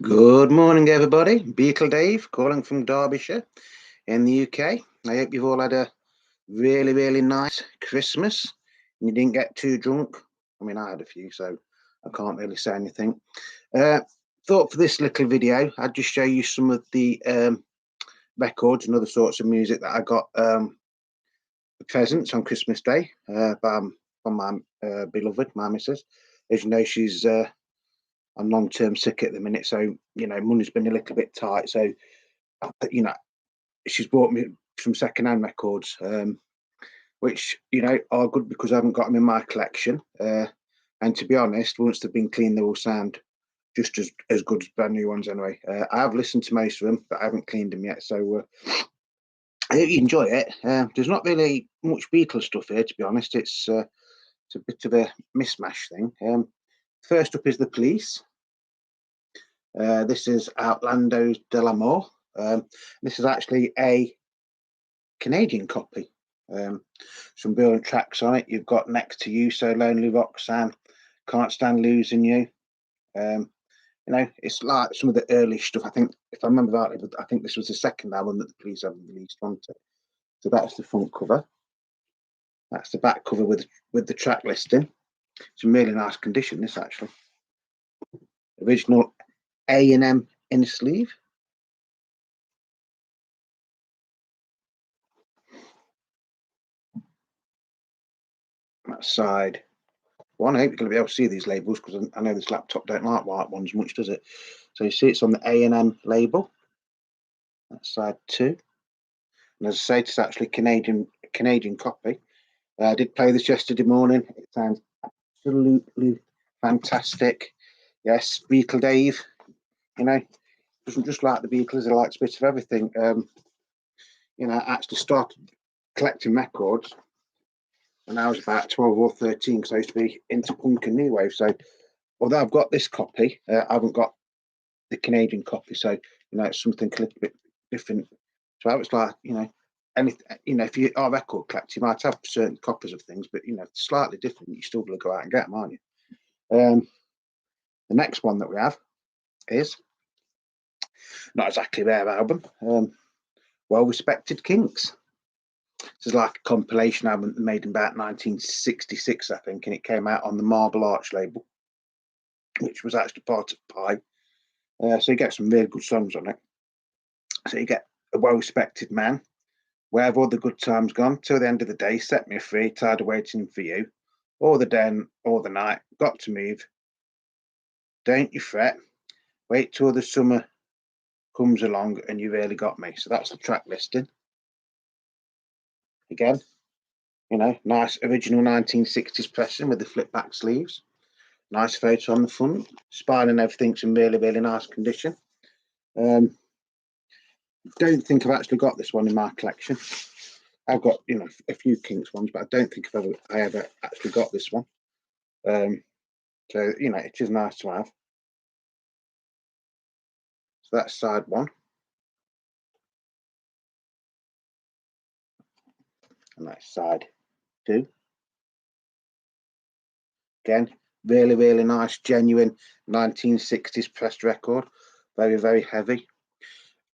Good morning, everybody. Beetle Dave calling from Derbyshire in the UK. I hope you've all had a really nice Christmas and you didn't get too drunk. I mean, I had a few, so I can't really say anything. Thought for this little video, I'd just show you some of the records and other sorts of music that I got presents on Christmas Day from my beloved, my missus. As you know, she's I'm long-term sick at the minute, so money's been a little bit tight. So she's bought me some second-hand records, which are good because I haven't got them in my collection. And to be honest, once they've been cleaned, they will sound just as good as brand new ones anyway. I have listened to most of them, but I haven't cleaned them yet. So I hope you enjoy it. There's not really much Beatles stuff here, to be honest. It's a bit of a mismatch thing. First up is The Police. This is Outlandos de l'Amour. This is actually a Canadian copy. Some brilliant tracks on it. You've got Next to You, So Lonely, Roxanne, Can't Stand Losing You. It's like some of the early stuff. I think, if I remember rightly, I think this was the second album that the Police haven't released, wasn't it? So that's the front cover. That's the back cover with the track listing. It's in really nice condition, this actually. Original A&M in the sleeve. That's side one. I hope you're going to be able to see these labels because I know this laptop don't like white ones much, does it? So you see it's on the A&M label. That's side two. And as I say, it's actually Canadian copy. I did play this yesterday morning. It sounds absolutely fantastic. Yes, Beetle Dave, doesn't just like the Beatles, he likes a bit of everything. I actually started collecting records when I was about 12 or 13 because I used to be into punk and new wave. So although I've got this copy, I haven't got the Canadian copy. So, it's something a little bit different. So I was like, anything, if you are a record collector, you might have certain copies of things, but, it's slightly different. You're still going to go out and get them, aren't you? The next one that we have is not exactly their album, Well Respected Kinks. This is like a compilation album made in about 1966, I think, and it came out on the Marble Arch label, which was actually part of Pie. So you get some really good songs on it. So you get A Well Respected Man, Where Have All the Good Times Gone, Till the End of the Day, Set Me Free, Tired of Waiting for You, All the Day and All the Night, Got to Move, Don't You Fret, Wait Till the Summer Comes Along, and You Really Got Me. So that's the track listing. Again, nice original 1960s pressing with the flip back sleeves. Nice photo on the front. Spine and everything's in really nice condition. Don't think I've actually got this one in my collection. I've got a few Kinks ones, but I don't think I ever actually got this one. So it is nice to have. So that's side one, and that's side two. Again, really nice, genuine 1960s pressed record. Very heavy.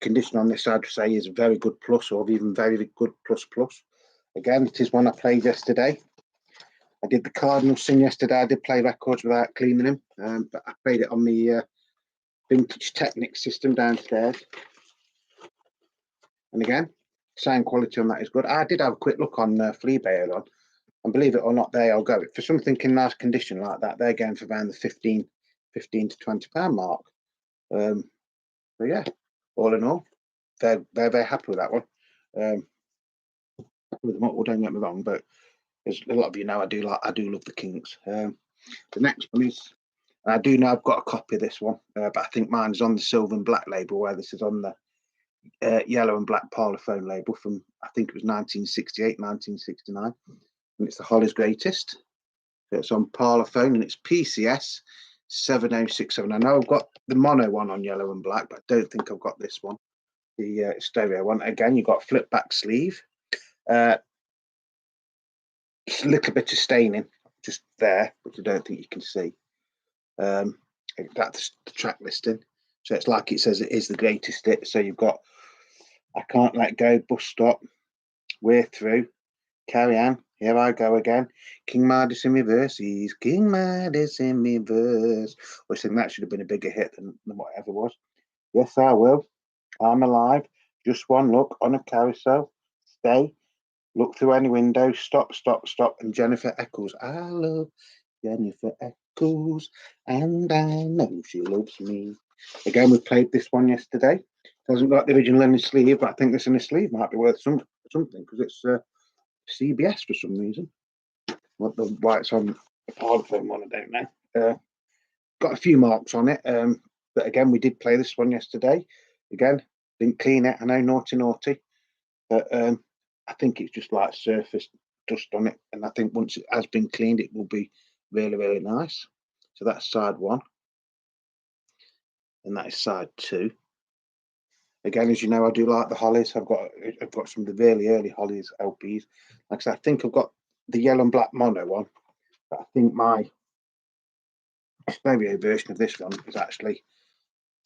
Condition on this, I'd say, is very good plus, or even very good plus. Again, it is one I played yesterday. I did the Cardinal Sin yesterday. I did play records without cleaning them, but I played it on the vintage Technic system downstairs. And again, sound quality on that is good. I did have a quick look on Fleabay on, and believe it or not, they'll go for something in nice condition like that. They're going for around the 15 to £20 mark. So yeah, all in all, they're very happy with that one. Well, don't get me wrong, but as a lot of you know, I do love the Kinks. The next one is, I do know I've got a copy of this one, but I think mine's on the silver and black label, where this is on the yellow and black Parlophone label from, I think it was 1968, 1969, and it's the Holly's Greatest. So it's on Parlophone and it's PCS 7067. I know I've got the mono one on yellow and black, but I don't think I've got this one, the stereo one. Again, you've got flip back sleeve. A little bit of staining just there, which I don't think you can see. That's the track listing. So it's like it says it is the greatest hit. So you've got I Can't Let Go, Bus Stop, We're Through, Carry On, Here I Go Again, King Midas in Reverse. He's King Midas in Reverse. I think that should have been a bigger hit than whatever was. Yes, I Will, I'm Alive, Just One Look, On a Carousel, Stay, Look Through Any Window, Stop, Stop, Stop, and Jennifer Eccles. I love Jennifer Eccles, and I know she loves me. Again, we played this one yesterday. It hasn't got the original in the sleeve, but I think this in the sleeve might be worth something because it's CBS for some reason. Why it's on the Parlophone one, I don't know. Got a few marks on it, but again, we did play this one yesterday. Again, didn't clean it. I know, naughty, but I think it's just like surface dust on it, and I think once it has been cleaned, it will be really nice. So that's side one, and that is side two. Again, as you know, I do like the Hollies. I've got some of the really early Hollies LPs. Like I said, I think I've got the yellow and black mono one, but I think my stereo version of this one is actually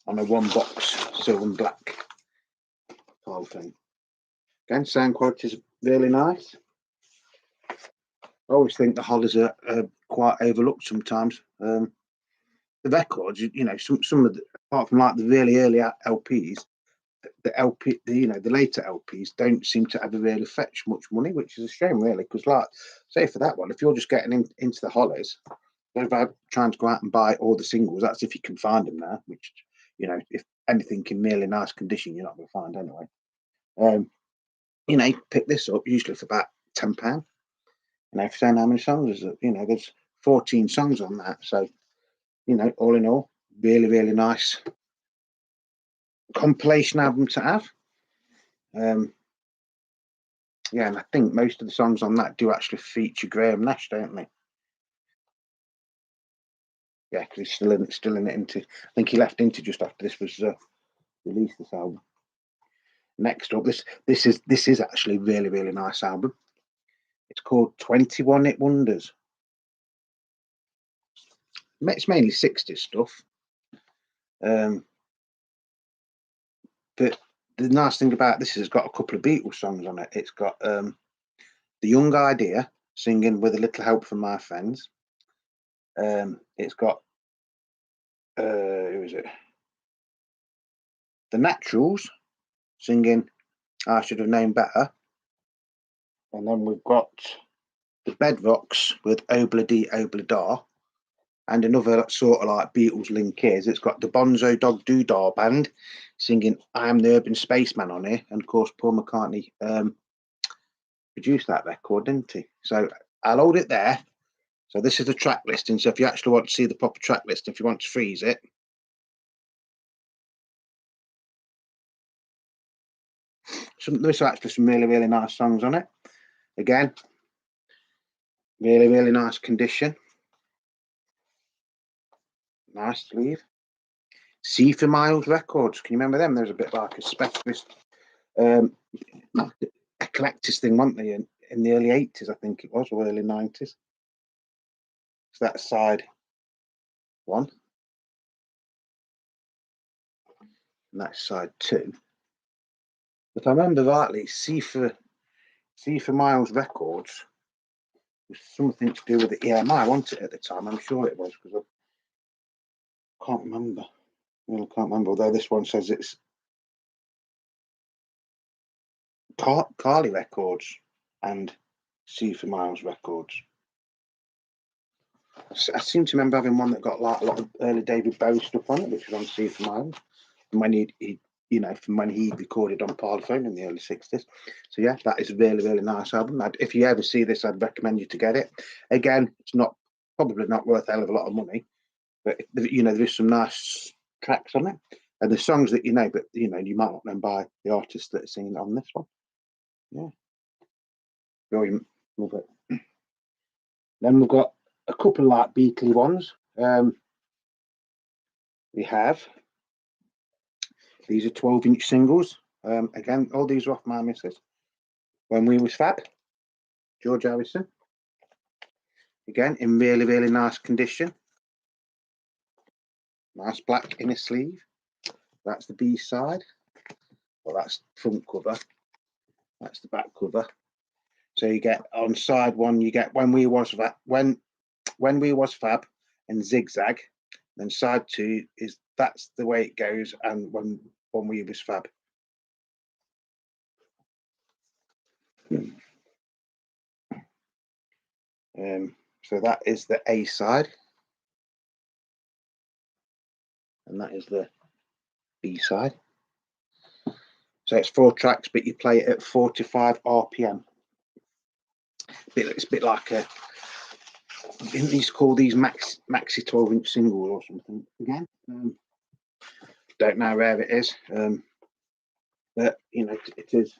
on a one box silver and black file thing. Again, sound quality is really nice. I always think the Hollies are quite overlooked sometimes. The records, you know, some of the, apart from like the really early LPs, the later LPs don't seem to ever really fetch much money, which is a shame, really. Because, like, say for that one, if you're just getting into the Hollies, about trying to go out and buy all the singles, that's if you can find them now. Which, you know, if anything in really nice condition, you're not going to find anyway. You know, pick this up usually for about £10. You know, for saying how many songs is it? You know, there's 14 songs on that. So, you know, all in all, really nice compilation album to have. Yeah, and I think most of the songs on that do actually feature Graham Nash, don't they? Yeah, because he's still in it. I think he left into just after this was released. This album. Next up, this is actually a really nice album. It's called 21 Hit Wonders. It's mainly 60s stuff. But the nice thing about this is it's got a couple of Beatles songs on it. It's got The Young Idea singing With a Little Help from My Friends. It's got who is it? The Naturals singing I Should Have Known Better. And then we've got the Bedrocks with Obla Dee Obla Da. And another sort of like Beatles link is it's got the Bonzo Dog Doodah Band singing I Am the Urban Spaceman on here. And of course, Paul McCartney produced that record, didn't he? So I'll hold it there. So this is the track listing. So if you actually want to see the proper track list, if you want to freeze it, there's actually some really nice songs on it. Again, really nice condition. Nice sleeve. C for Miles Records. Can you remember them? There's a bit like a specialist, a collector's thing, weren't they? In the early 80s, I think it was, or early 90s. So that's side one. And that's side two. If I remember rightly, C for Miles Records was something to do with the EMI, wasn't it, at the time? I'm sure it was, because I can't remember. Well, I can't remember, although this one says it's Carly Records and C for Miles Records. I seem to remember having one that got like a lot of early David Bowie stuff on it, which was on C for Miles. And when he you know, from when he recorded on Parlophone in the early 60s. So yeah, that is a really nice album. If you ever see this, I'd recommend you to get it. Again, it's probably not worth a hell of a lot of money, but you know, there's some nice tracks on it. And the songs that you know, but you know, you might not know by the artists that are singing on this one. Yeah. Brilliant. Love it. Then we've got a couple of like Beatley ones. We have these are 12-inch singles. Again, all these are off my missus. When We Was Fab, George Harrison. Again, in really nice condition. Nice black inner sleeve. That's the B side. Well, that's front cover. That's the back cover. So you get on side one, you get when we was fab and zigzag. Then side two is that's the way it goes, and when we was fab. So that is the A side, and that is the B side. So it's 4 tracks, but you play it at 45 RPM. It's a bit like a. Didn't these call these maxi 12-inch singles or something again? Don't know where it is, but you know it is.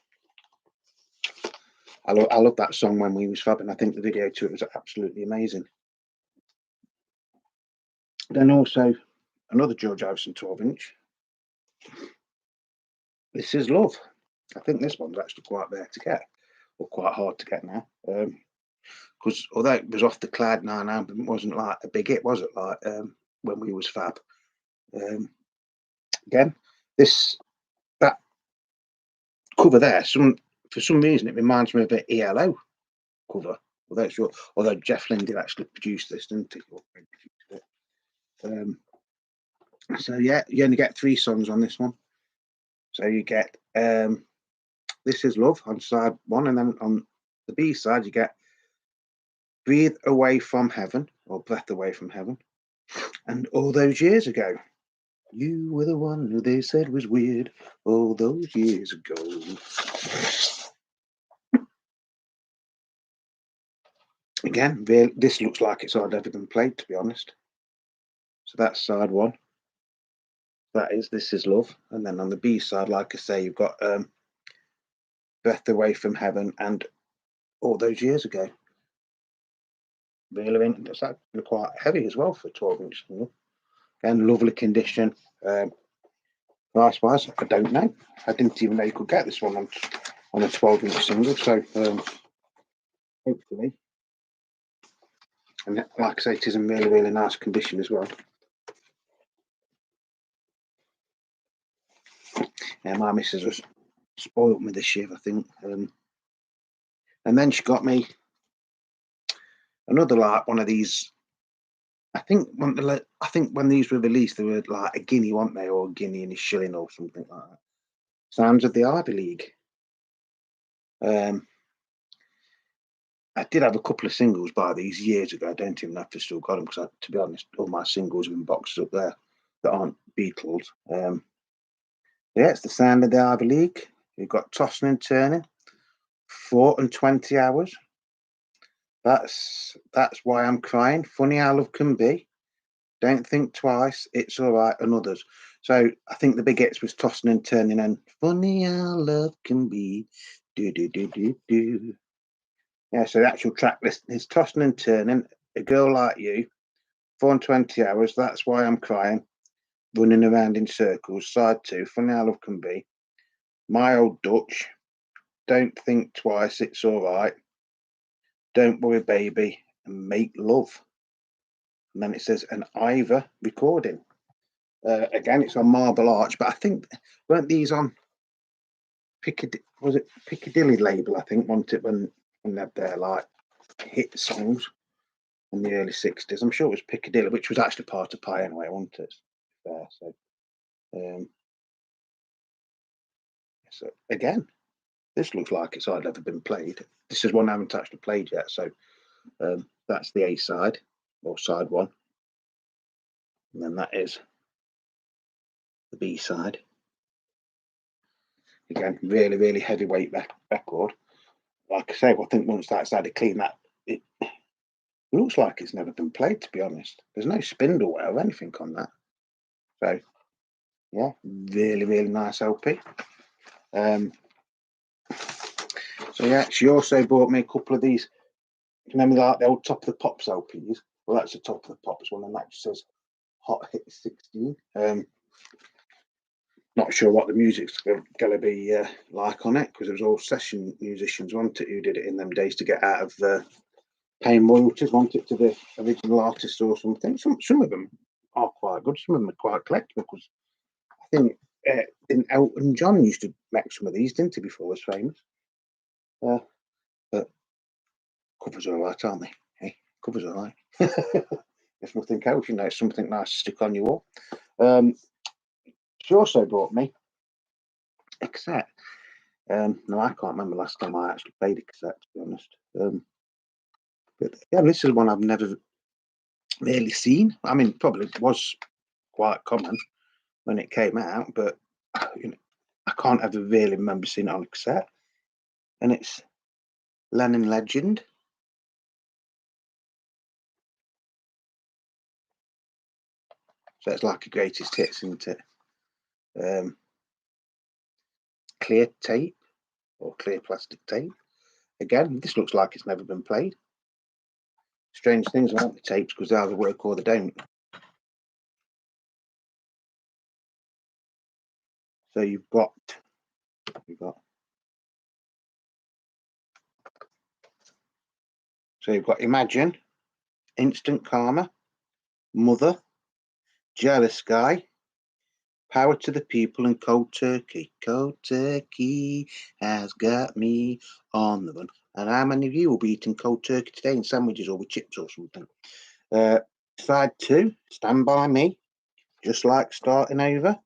I love that song When We Was Fab, and I think the video to it was absolutely amazing. Then also another George Harrison 12-inch. This Is Love. I think this one's actually quite rare to get, or quite hard to get now. Because although it was off the Cloud 9 album, it wasn't like a big hit, was it? Like When We Was Fab. Again, that cover there, for some reason it reminds me of an ELO cover. Although Jeff Lynne did actually produce this, didn't he? So yeah, you only get 3 songs on this one. So you get This Is Love on side 1, and then on the B side you get Breathe Away From Heaven, or Breath Away From Heaven, and All Those Years Ago. You were the one who they said was weird all those years ago. Again, this looks like it's hardly ever been played, to be honest. So that's side 1. That is This Is Love. And then on the B side, like I say, you've got Breath Away From Heaven and All Those Years Ago. Really, that's actually quite heavy as well for a 12-inch single. Again, lovely condition. Price-wise, I don't know. I didn't even know you could get this one on a 12-inch single. So hopefully, and like I say, it is in really, really nice condition as well. Yeah, my missus was spoiled me this year, I think. And then she got me another like one of these. I think when these were released, they were like a guinea, weren't they, or a guinea and a shilling or something like that. Sounds of the Ivy League. I did have a couple of singles by these years ago. I don't even know if I still got them because, to be honest, all my singles are in boxes up there that aren't Beatles. Yeah, it's the Sound of the Ivy League. You've got Tossing and Turning, 4 and 20 hours. That's Why I'm Crying. Funny How Love Can Be. Don't Think Twice. It's All Right, and others. So I think the big hits was Tossing and Turning and Funny How Love Can Be. Do do do do do. Yeah, so the actual track list is Tossing and Turning, A Girl Like You, 4 and 20 hours, That's Why I'm Crying, Running Around in Circles, side 2, Funny How Love Can Be, My Old Dutch, Don't Think Twice, It's All Right, Don't Worry Baby, and Make Love. And then it says an Ivor recording. Again, it's on Marble Arch, but I think, weren't these on Piccadilly label, I think, wasn't it, when they had their like hit songs in the early 60s. I'm sure it was Piccadilly, which was actually part of Pie anyway, wasn't it? So again, this looks like it's hardly ever been played. This is one I haven't actually played yet. So that's the A side, or side 1. And then that is the B side. Again, really, really heavyweight record. Like I say, I think once that's had to clean that, it looks like it's never been played, to be honest. There's no spindle wear or anything on that. So yeah, really, really nice LP. So yeah, she also bought me a couple of these. Remember like the old Top of the Pops LPs? Well, that's the Top of the Pops one, and that just says Hot Hit 16. Not sure what the music's going to be like on it, because it was all session musicians, wasn't it, who did it in them days to get out of paying royalties, wasn't it, to the original artist or something. Some of them are quite good. Some of them are quite collectible, because I think Didn't Elton John used to make some of these, didn't he, before he was famous? Uh, but covers are alright, aren't they? Hey, covers are alright. If nothing else, it's something nice to stick on your wall. She also brought me a cassette. No, I can't remember last time I actually played a cassette, to be honest. But yeah, this is one I've never really seen. I mean, probably was quite common when it came out, but I can't ever really remember seeing it on a cassette. And it's Lenin Legend. So it's like a greatest hits, isn't it? Clear tape or clear plastic tape. Again, this looks like it's never been played. Strange things about the tapes, because they either work or they don't. So you've got Imagine, Instant Karma, Mother, Jealous Guy, Power to the People, and Cold Turkey. Cold Turkey has got me on the run. And how many of you will be eating cold turkey today in sandwiches or with chips or something? Side 2, Stand By Me, Just Like Starting Over.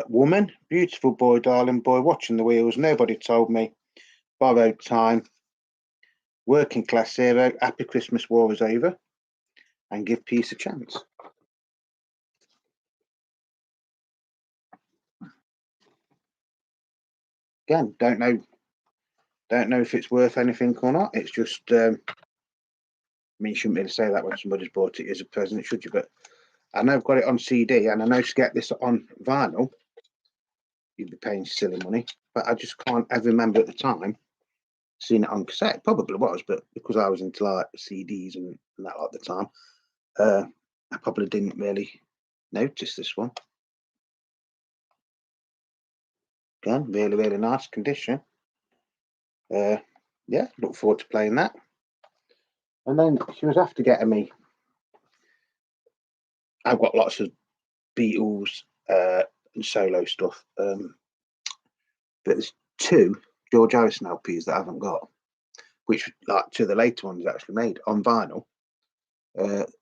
Woman, Beautiful Boy, Darling Boy, Watching the Wheels, Nobody Told Me, Borrowed Time, Working Class Hero, Happy Christmas, War Is Over, and Give Peace a Chance. Again, don't know if it's worth anything or not. It's just, I mean, you shouldn't really say that when somebody's bought it as a present, should you? But I know I've got it on CD, and I know to get this on vinyl, you'd be paying silly money. But I just can't ever remember at the time seeing it on cassette. It probably was, but because I was into like CDs and that at the time, I probably didn't really notice this one. Again, really, really nice condition. Yeah, look forward to playing that. And then she was after getting me. I've got lots of Beatles and solo stuff, but there's 2 George Harrison LPs that I haven't got, which like 2 of the later ones actually made on vinyl.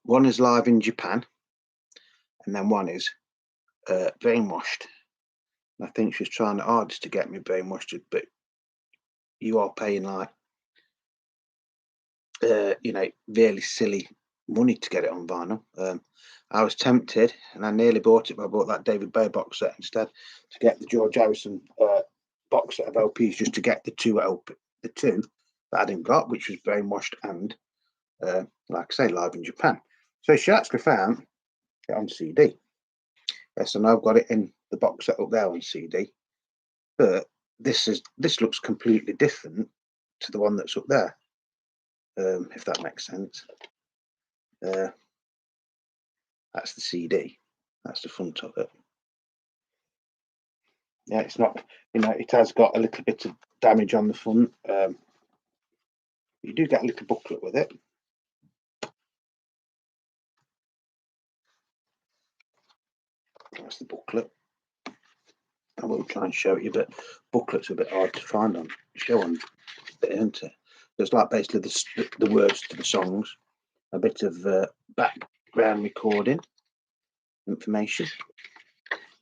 One is Live in Japan, and then one is Brainwashed. And I think she's trying the hardest to get me Brainwashed, but you are paying like really silly money to get it on vinyl. I was tempted, and I nearly bought it, but I bought that David Bowie box set instead to get the George Harrison box set of LPs, just to get the two that I didn't got, which was Brainwashed and, like I say, Live in Japan. So she actually found it on CD. Yes, and I've got it in the box set up there on CD. But this looks completely different to the one that's up there. If that makes sense. That's the CD. That's the front of it. Yeah, it's not, it has got a little bit of damage on the front. You do get a little booklet with it. That's the booklet. I will try and show you, but booklets are a bit hard to find on show on, isn't it? It's like basically the words to the songs, a bit of background recording information.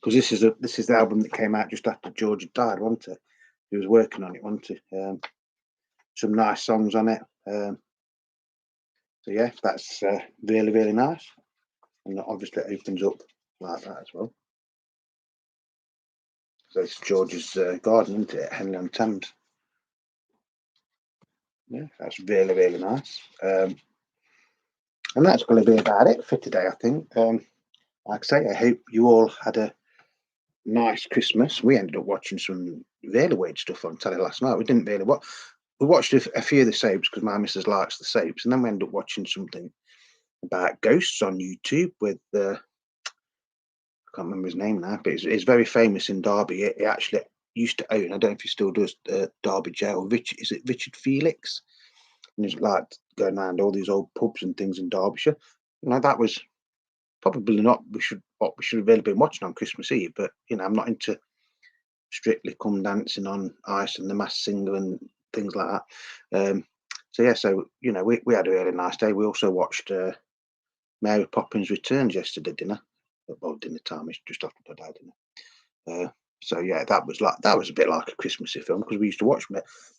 Because this is the album that came out just after George had died, wasn't it? He was working on it, wasn't he? Some nice songs on it. So yeah, that's really, really nice. And obviously it opens up like that as well. So it's George's garden, isn't it? Henley on Thames. Yeah, that's really, really nice. And that's going to be about it for today, I think. Like I say, I hope you all had a nice Christmas. We ended up watching some really weird stuff on telly last night. We didn't really watch. We watched a few of the soaps because my missus likes the soaps, and then we ended up watching something about ghosts on YouTube with I can't remember his name now, but it's very famous in Derby. He actually used to own, I don't know if he still does, Derby Jail. Is it Richard Felix? And he's like going around all these old pubs and things in Derbyshire. That was probably not what we should have really been watching on Christmas Eve. But I'm not into Strictly Come Dancing on Ice and The Masked Singer and things like that. So yeah, we had a really nice day. We also watched Mary Poppins Returns yesterday dinner. Well, dinner time is just after my dad dinner. So yeah, that was a bit like a Christmassy film because we used to watch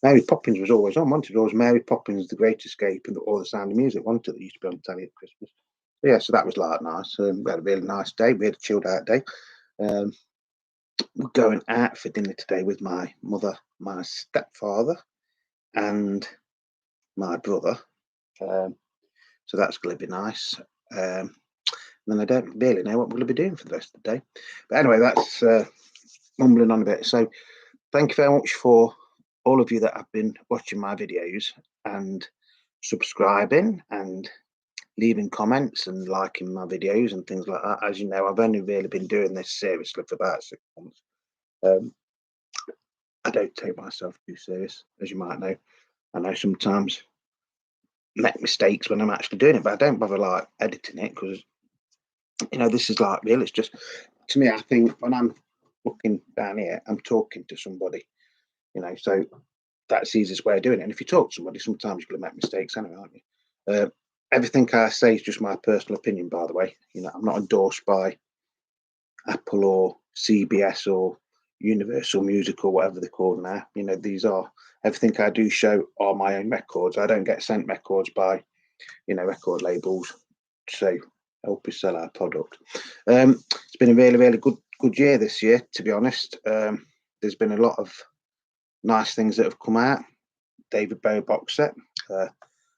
Mary Poppins was always on, wasn't it? Always Mary Poppins, The Great Escape, and All the Sound of Music, wasn't it? That used to be on telly at Christmas. Yeah, so that was like nice. We had a really nice day. We had a chilled out day. We're going out for dinner today with my mother, my stepfather, and my brother. So that's going to be nice. And then I don't really know what we're going to be doing for the rest of the day. But anyway, that's mumbling on a bit. So thank you very much for all of you that have been watching my videos and subscribing and leaving comments and liking my videos and things like that. As you know, I've only really been doing this seriously for about 6 months. I don't take myself too serious, as you might know. I know sometimes make mistakes when I'm actually doing it, but I don't bother like editing it because this is like real. It's just, to me, I think when I'm looking down here, I'm talking to somebody, so that's the easiest way of doing it. And if you talk to somebody, sometimes you're going to make mistakes anyway, aren't you? Everything I say is just my personal opinion, by the way. I'm not endorsed by Apple or CBS or Universal Music or whatever they're called now. These are everything I do show are my own records. I don't get sent records by, record labels to help us sell our product. It's been a really, really good year this year, to be honest. There's been a lot of nice things that have come out. David Bowie box set.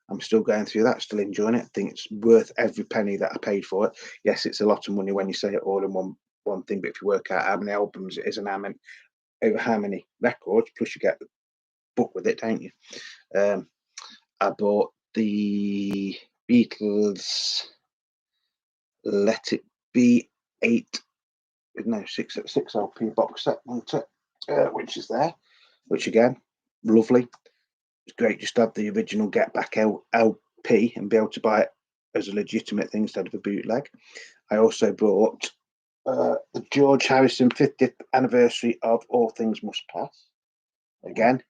I'm still going through that, still enjoying it. I think it's worth every penny that I paid for it. Yes, it's a lot of money when you say it all in one thing, but if you work out how many albums it is and over how many records, plus you get the book with it, don't you? I bought the Beatles Let It Be 6 LP box set, wasn't it? Which is there, which again, lovely. It's great just to have the original Get Back LP and be able to buy it as a legitimate thing instead of a bootleg. I also bought the George Harrison 50th anniversary of All Things Must Pass. Again,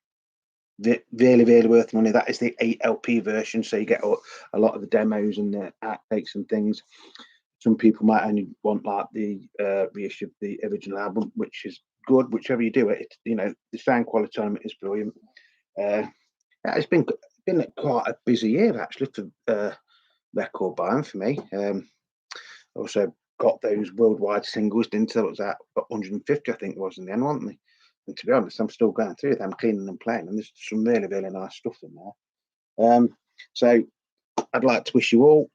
really, really worth money. That is the 8 LP version, so you get a lot of the demos and the outtakes and things. Some people might only want like the reissue of the original album, which is good. Whichever you do it, the sound quality on it is brilliant. It's been quite a busy year actually for record buying for me. Also got those worldwide singles, didn't I? That was at 150, I think it was in the end, wasn't they? And to be honest, I'm still going through them, cleaning and playing, and there's some really, really nice stuff in there. So I'd like to wish you all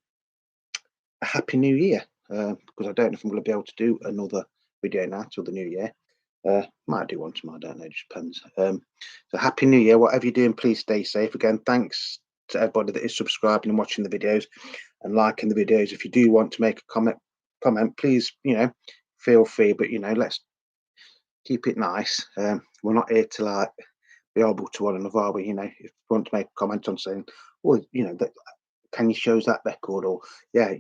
a happy new year, because I don't know if I'm going to be able to do another video now till the new year. Might do one tomorrow, I don't know, it just depends. So happy new year, whatever you're doing, please stay safe. Again, thanks to everybody that is subscribing and watching the videos and liking the videos. If you do want to make a comment, please, feel free, but let's keep it nice. We're not here to like be able to one another, are we? If you want to make a comment on saying, well, that, can you show us that record, or yeah,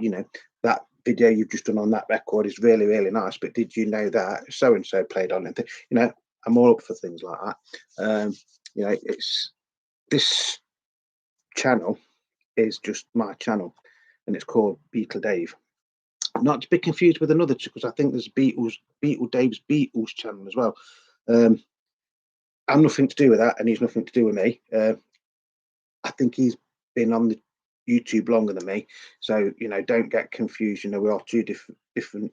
that video you've just done on that record is really, really nice, but did you know that so and so played on it? I'm all up for things like that. It's this channel is just my channel, and it's called Beatle Dave. Not to be confused with another, because I think there's Beatle Dave's Beatles channel as well. I'm nothing to do with that, and he's nothing to do with me. I think he's been on the YouTube longer than me, so don't get confused. We are two different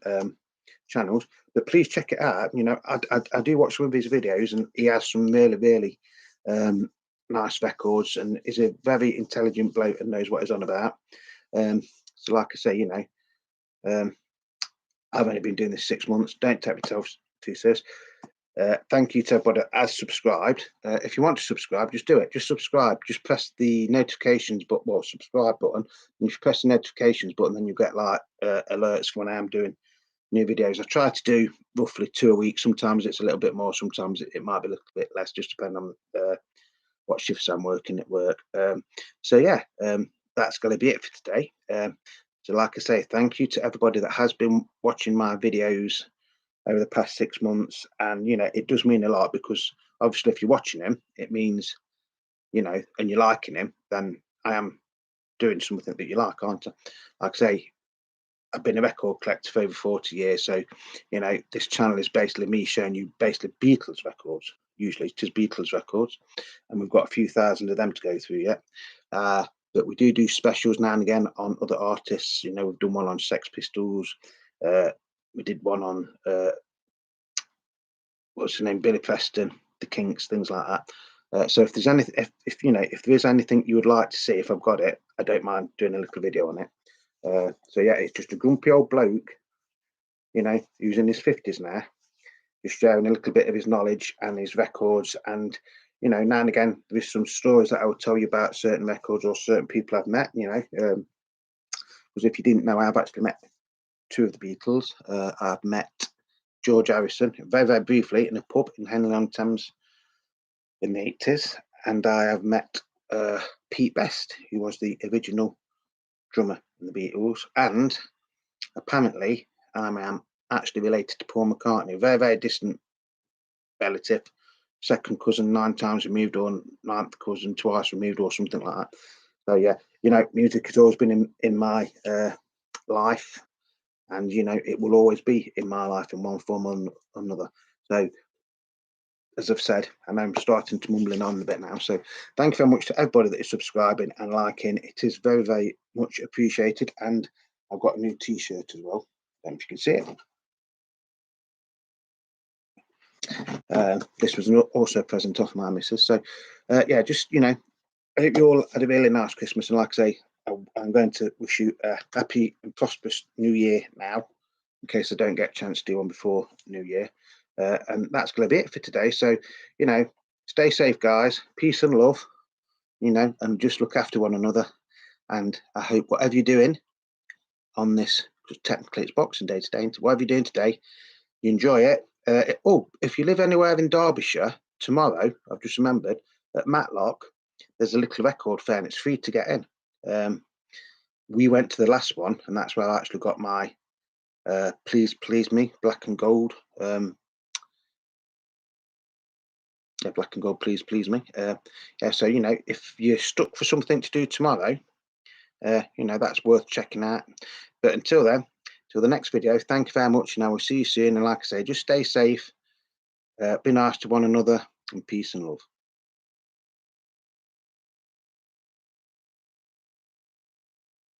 channels, but please check it out. I do watch some of his videos, and he has some really, really nice records, and is a very intelligent bloke and knows what he's on about. So like I say, I've only been doing this 6 months. Don't take myself too serious. Thank you to everybody that has subscribed. If you want to subscribe, just do it. Just subscribe. Just press the notifications button, subscribe button. And if you press the notifications button, then you get like alerts when I am doing new videos. I try to do roughly 2 a week. Sometimes it's a little bit more. Sometimes it might be a little bit less, just depending on what shifts I'm working at work. So yeah, that's going to be it for today. So like I say, thank you to everybody that has been watching my videos over the past 6 months. And, it does mean a lot, because obviously if you're watching him, it means, and you're liking him, then I am doing something that you like, aren't I? Like I say, I've been a record collector for over 40 years. So, this channel is basically me showing you basically Beatles records. Usually it is Beatles records. And we've got a few thousand of them to go through yet. But we do specials now and again on other artists. We've done one on Sex Pistols. We did one on, what's the name, Billy Preston, the Kinks, things like that. So if there's anything, if there is anything you would like to see, if I've got it, I don't mind doing a little video on it. So yeah, it's just a grumpy old bloke, who's in his 50s now, just sharing a little bit of his knowledge and his records. And now and again there's some stories that I will tell you about certain records or certain people I've met. Because if you didn't know, I've actually met two of the Beatles. I've met George Harrison very, very briefly in a pub in Henley-on-Thames in the 80s, and I have met Pete Best, who was the original drummer in the Beatles, and apparently I am actually related to Paul McCartney, a very, very distant relative, second cousin 9 times removed, or ninth cousin twice removed, or something like that. So yeah, music has always been in my life, and it will always be in my life in one form or another. So as I've said, and I'm starting to mumbling on a bit now. So thank you very much to everybody that is subscribing and liking. It is very, very much appreciated. And I've got a new t-shirt as well. I don't know if you can see it. This was also a present off my missus. So yeah, just, I hope you all had a really nice Christmas. And like I say, I'm going to wish you a happy and prosperous new year now, in case I don't get a chance to do one before New Year. And that's going to be it for today. So, stay safe, guys. Peace and love, and just look after one another. And I hope whatever you're doing on this, because technically it's Boxing Day today, whatever you're doing today, you enjoy it. If you live anywhere in Derbyshire, tomorrow, I've just remembered, at Matlock, there's a little record fair and it's free to get in. We went to the last one, and that's where I actually got my Please Please Me, black and gold. Yeah, black and gold, Please Please Me. Yeah, so if you're stuck for something to do tomorrow, that's worth checking out. But until then, till the next video, thank you very much, and I will see you soon. And like I say, just stay safe, be nice to one another, and peace and love.